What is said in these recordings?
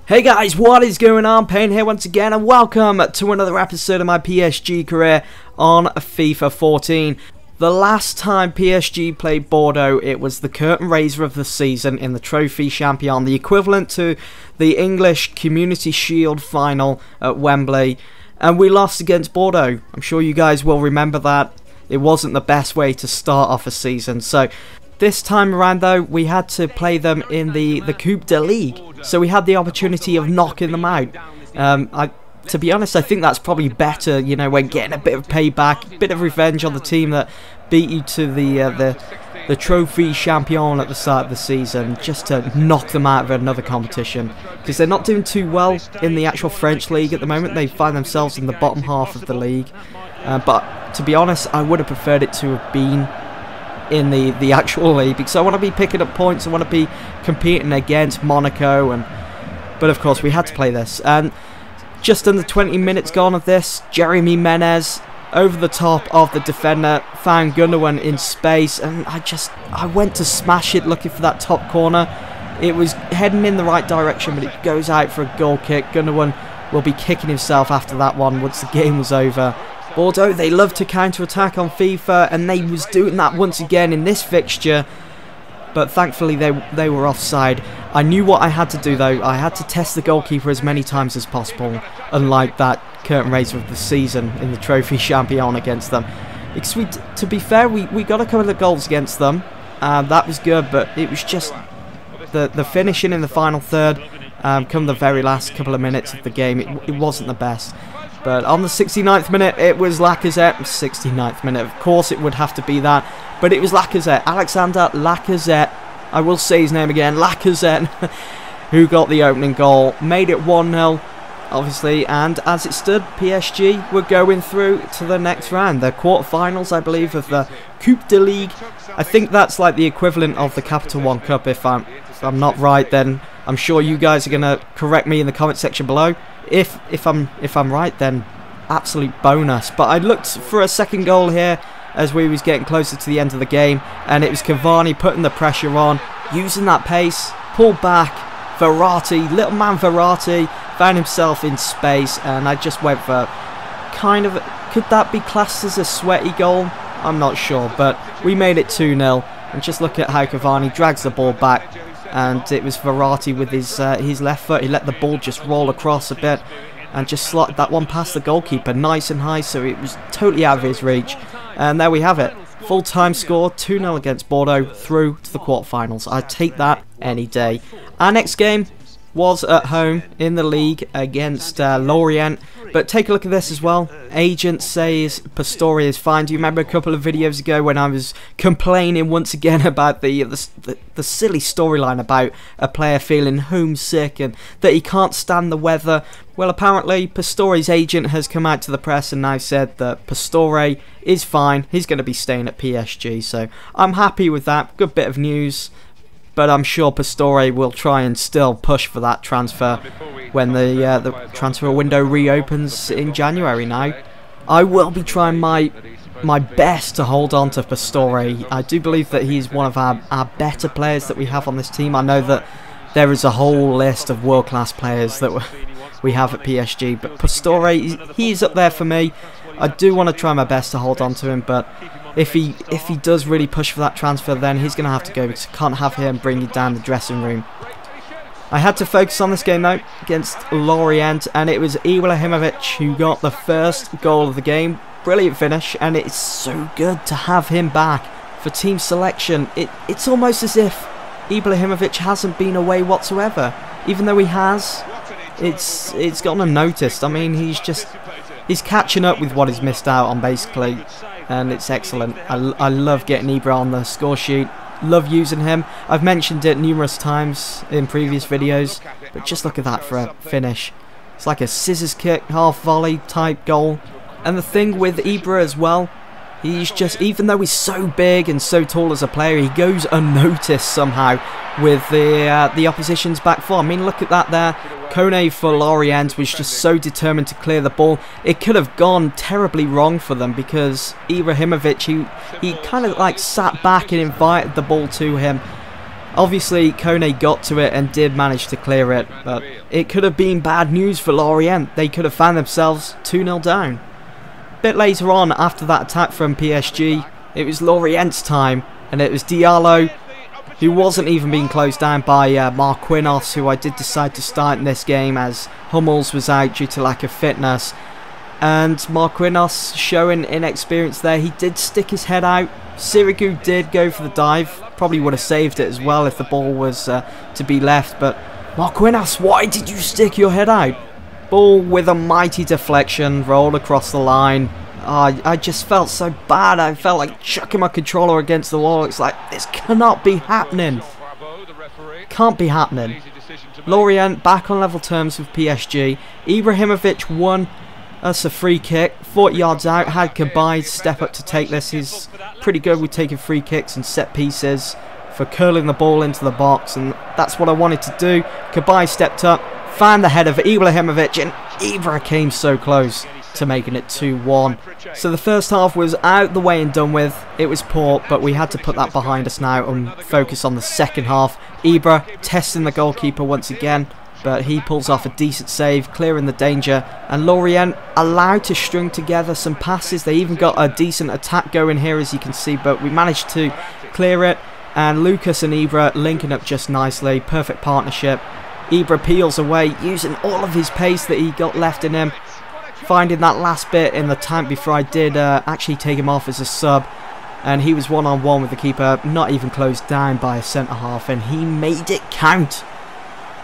Hey guys, what is going on? Payne here once again, and welcome to another episode of my PSG career on FIFA 14. The last time PSG played Bordeaux, it was the curtain raiser of the season in the Trophy Champion, the equivalent to the English Community Shield final at Wembley, and we lost against Bordeaux. I'm sure you guys will remember that. It wasn't the best way to start off a season, so this time around though, we had to play them in the Coupe de Ligue, so we had the opportunity of knocking them out. To be honest, I think that's probably better, you know, when getting a bit of payback, a bit of revenge on the team that beat you to the Trophy Champion at the start of the season, just to knock them out of another competition, because they're not doing too well in the actual French League at the moment. They find themselves in the bottom half of the league, but to be honest, I would have preferred it to have been in the actual league, because I want to be picking up points, I want to be competing against Monaco, but of course we had to play this. And just under 20 minutes gone of this, Jeremy Menez over the top of the defender, found Gundogan in space, and I went to smash it looking for that top corner. It was heading in the right direction, but it goes out for a goal kick. Gundogan will be kicking himself after that one once the game was over. Bordeaux, they love to counter-attack on FIFA, and they was doing that once again in this fixture, but thankfully they were offside. I knew what I had to do though. I had to test the goalkeeper as many times as possible, unlike that curtain raiser of the season in the Trophy Champion against them. Because to be fair, we got a couple of goals against them, that was good, but it was just the finishing in the final third, come the very last couple of minutes of the game, it wasn't the best. But on the 69th minute, it was Lacazette. 69th minute, of course it would have to be that. But it was Lacazette, Alexander Lacazette. I will say his name again, Lacazette, who got the opening goal. Made it 1-0, obviously. And as it stood, PSG were going through to the next round. The quarterfinals, I believe, of the Coupe de Ligue. I think that's like the equivalent of the Capital One Cup. If I'm not right, then I'm sure you guys are going to correct me in the comment section below. If I'm right, then absolute bonus. But I looked for a second goal here as we was getting closer to the end of the game, and it was Cavani putting the pressure on, using that pace, pulled back. Verratti, little man Verratti, found himself in space, and I just went for kind of, could that be classed as a sweaty goal? I'm not sure, but we made it 2-0, and just look at how Cavani drags the ball back. And it was Verratti with his left foot. He let the ball just roll across a bit and just slotted that one past the goalkeeper nice and high, so it was totally out of his reach. And there we have it. Full-time score, 2-0 against Bordeaux, through to the quarterfinals. I'd take that any day. Our next game was at home in the league against Lorient. But take a look at this as well. Agent says Pastore is fine. Do you remember a couple of videos ago when I was complaining once again about the silly storyline about a player feeling homesick and that he can't stand the weather? Well, apparently Pastore's agent has come out to the press and now said that Pastore is fine. He's going to be staying at PSG. So I'm happy with that. Good bit of news. But I'm sure Pastore will try and still push for that transfer when the transfer window reopens in January now. I will be trying my best to hold on to Pastore. I do believe that he's one of our better players that we have on this team. I know that there is a whole list of world-class players that we have at PSG, but Pastore, he's up there for me. I do want to try my best to hold on to him, but if he does really push for that transfer, then he's going to have to go, because I can't have him bringing down the dressing room. I had to focus on this game though against Lorient, and it was Ibrahimovic who got the first goal of the game. Brilliant finish, and it's so good to have him back for team selection. It's almost as if Ibrahimovic hasn't been away whatsoever, even though he has. It's gone unnoticed. I mean, he's catching up with what he's missed out on basically, and it's excellent. I love getting Ibra on the score sheet. Love using him. I've mentioned it numerous times in previous videos, but just look at that for a finish. It's like a scissors kick, half volley type goal. And the thing with Ibra as well, he's just, even though he's so big and so tall as a player, he goes unnoticed somehow with the opposition's back four. I mean, look at that there. Kone for Lorient was just so determined to clear the ball. It could have gone terribly wrong for them, because Ibrahimovic, he kind of like sat back and invited the ball to him. Obviously, Kone got to it and did manage to clear it, but it could have been bad news for Lorient. They could have found themselves 2-0 down. A bit later on, after that attack from PSG, it was Lorient's time, and it was Diallo, who wasn't even being closed down by Marquinhos, who I did decide to start in this game as Hummels was out due to lack of fitness. And Marquinhos showing inexperience there. He did stick his head out. Sirigu did go for the dive. Probably would have saved it as well if the ball was to be left. But Marquinhos, why did you stick your head out? Ball with a mighty deflection, rolled across the line. I just felt so bad. I felt like chucking my controller against the wall. It's like, this cannot be happening. Can't be happening. Lorient back on level terms with PSG. Ibrahimovic won us a free kick. 40 yards out. Had Kabai step up to take this. He's pretty good with taking free kicks and set pieces for curling the ball into the box. And that's what I wanted to do. Kabai stepped up, found the head of Ibrahimovic, and Ibra came so close to making it 2-1. So the first half was out the way and done with. It was poor, but we had to put that behind us now and focus on the second half. Ibra testing the goalkeeper once again, but he pulls off a decent save, clearing the danger, and Lorient allowed to string together some passes. They even got a decent attack going here, as you can see, but we managed to clear it, and Lucas and Ibra linking up just nicely. Perfect partnership. Ibra peels away, using all of his pace that he got left in him, finding that last bit in the tank before I did actually take him off as a sub, and he was one-on-one with the keeper, not even closed down by a centre-half, and he made it count.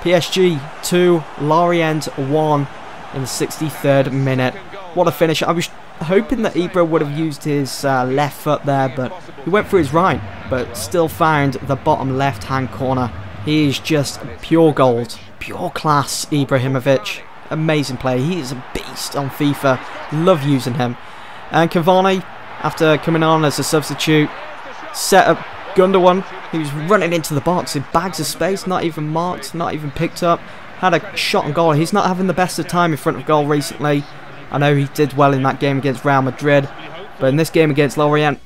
PSG 2, Lorient 1 in the 63rd minute. What a finish. I was hoping that Ibra would have used his left foot there, but he went for his right, but still found the bottom left-hand corner. He is just pure gold, pure class, Ibrahimovic. Amazing player. He is a beast on FIFA. Love using him. And Cavani, after coming on as a substitute, set up Gundogan. He was running into the box in bags of space, not even marked, not even picked up. Had a shot on goal. He's not having the best of time in front of goal recently. I know he did well in that game against Real Madrid, but in this game against Lorient,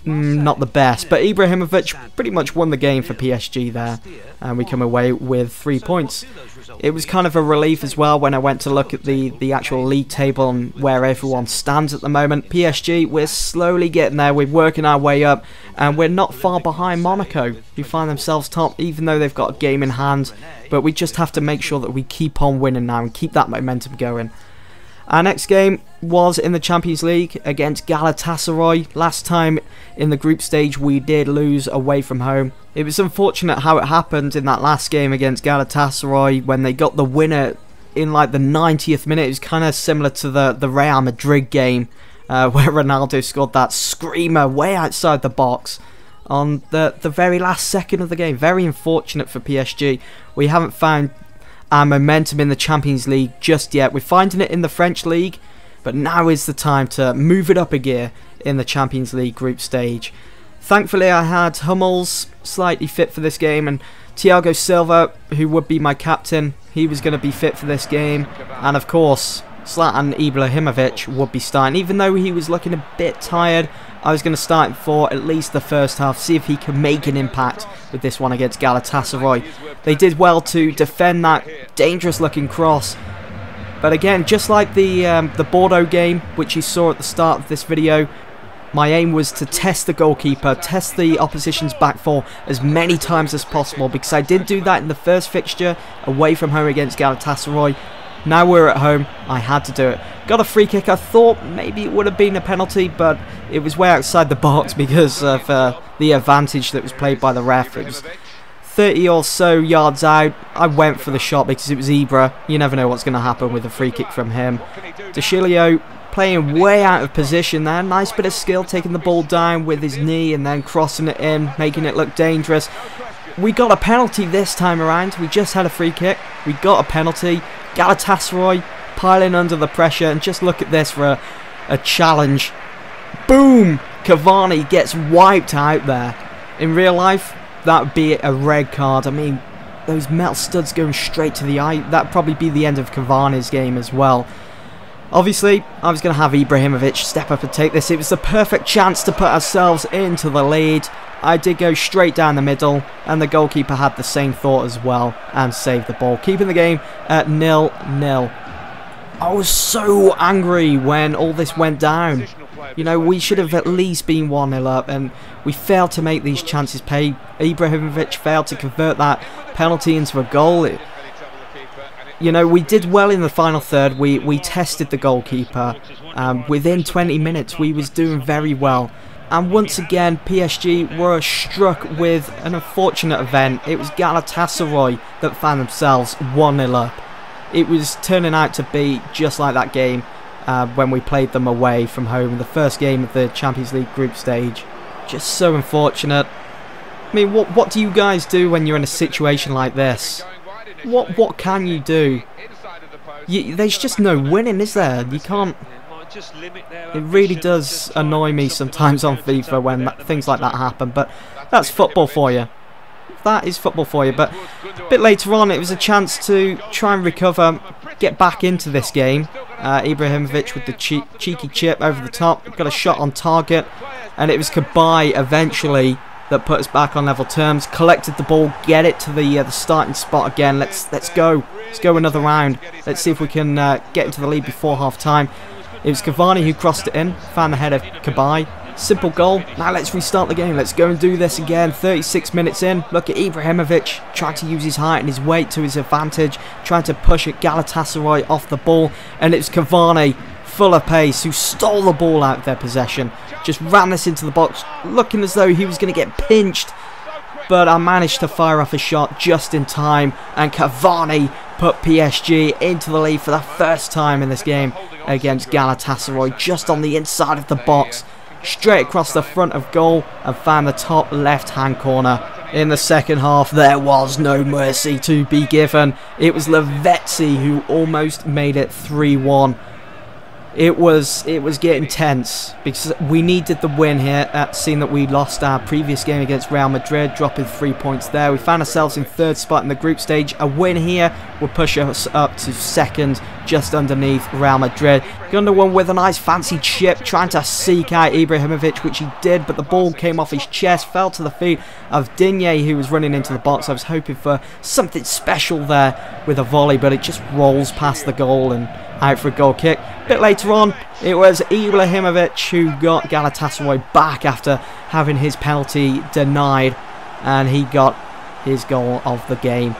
not the best. But Ibrahimovic pretty much won the game for PSG there, and we come away with 3 points. It was kind of a relief as well when I went to look at the actual league table and where everyone stands at the moment. PSG, we're slowly getting there, we're working our way up, and we're not far behind Monaco, who find themselves top, even though they've got a game in hand. But we just have to make sure that we keep on winning now and keep that momentum going. Our next game was in the Champions League against Galatasaray. Last time in the group stage we did lose away from home. It was unfortunate how it happened in that last game against Galatasaray when they got the winner in like the 90th minute. It was kind of similar to the Real Madrid game where Ronaldo scored that screamer way outside the box on the very last second of the game. Very unfortunate for PSG. We haven't found our momentum in the Champions League just yet. We're finding it in the French League, but now is the time to move it up a gear in the Champions League group stage. Thankfully I had Hummels slightly fit for this game, and Thiago Silva, who would be my captain, he was going to be fit for this game, and of course Zlatan Ibrahimovic would be starting. Even though he was looking a bit tired, I was going to start him for at least the first half, see if he can make an impact with this one against Galatasaray. They did well to defend that dangerous looking cross, but again, just like the Bordeaux game, which you saw at the start of this video, my aim was to test the goalkeeper, test the opposition's back four as many times as possible, because I did do that in the first fixture away from home against Galatasaray. Now we're at home, I had to do it. Got a free kick. I thought maybe it would have been a penalty, but it was way outside the box because of the advantage that was played by the ref. It was 30 or so yards out. I went for the shot because it was Ibra. You never know what's going to happen with a free kick from him. De Chilio playing way out of position there. Nice bit of skill, taking the ball down with his knee and then crossing it in, making it look dangerous. We got a penalty this time around. We just had a free kick. We got a penalty. Galatasaray piling under the pressure, and just look at this for a challenge. Boom! Cavani gets wiped out there. In real life, that would be a red card. I mean, those metal studs going straight to the eye. That'd probably be the end of Cavani's game as well. Obviously, I was going to have Ibrahimovic step up and take this. It was the perfect chance to put ourselves into the lead. I did go straight down the middle, and the goalkeeper had the same thought as well and saved the ball, keeping the game at 0-0. I was so angry when all this went down. You know, we should have at least been 1-0 up, and we failed to make these chances pay. Ibrahimovic failed to convert that penalty into a goal. You know, we did well in the final third. We tested the goalkeeper. Within 20 minutes, we was doing very well. And once again, PSG were struck with an unfortunate event. It was Galatasaray that found themselves 1-0 up. It was turning out to be just like that game when we played them away from home in the first game of the Champions League group stage. Just so unfortunate. I mean, what do you guys do when you're in a situation like this? What can you do? There's just no winning, is there? You can't. It really does annoy me sometimes on FIFA when things like that happen, but that's football for you. That is football for you. But a bit later on, it was a chance to try and recover, get back into this game. Ibrahimovic with the cheeky chip over the top, got a shot on target, and it was Qatari eventually that put us back on level terms. Collected the ball, get it to the starting spot again. Let's go another round. Let's see if we can get into the lead before half time. It was Cavani who crossed it in, found the head of Qatari. Simple goal. Now let's restart the game. Let's go and do this again. 36 minutes in. Look at Ibrahimovic trying to use his height and his weight to his advantage, trying to push it Galatasaray off the ball, and it's Cavani, full of pace, who stole the ball out of their possession. Just ran this into the box, looking as though he was going to get pinched, but I managed to fire off a shot just in time, and Cavani put PSG into the lead for the first time in this game against Galatasaray, just on the inside of the box, straight across the front of goal, and found the top left-hand corner. In the second half, there was no mercy to be given. It was Lavezzi who almost made it 3-1. It was getting tense because we needed the win here, seeing that we lost our previous game against Real Madrid, dropping 3 points there. We found ourselves in third spot in the group stage. A win here would push us up to second, just underneath Real Madrid. Gundogan with a nice fancy chip, trying to seek out Ibrahimovic, which he did, but the ball came off his chest, fell to the feet of Digne, who was running into the box. I was hoping for something special there with a volley, but it just rolls past the goal and out for a goal kick. A bit later on, it was Ibrahimovic who got Galatasaray back after having his penalty denied, and he got his goal of the game.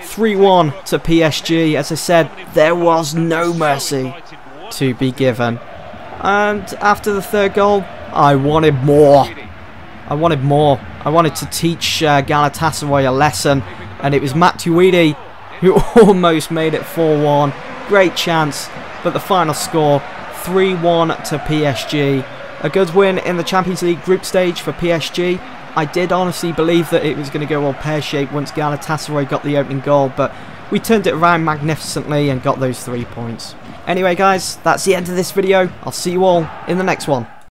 3-1 to PSG. As I said, there was no mercy to be given. And after the third goal, I wanted more. I wanted to teach Galatasaray a lesson, and it was Matuidi who almost made it 4-1. Great chance, but the final score 3-1 to PSG. A good win in the Champions League group stage for PSG. I did honestly believe that it was going to go all pear-shaped once Galatasaray got the opening goal, but we turned it around magnificently and got those 3 points. Anyway guys, that's the end of this video. I'll see you all in the next one.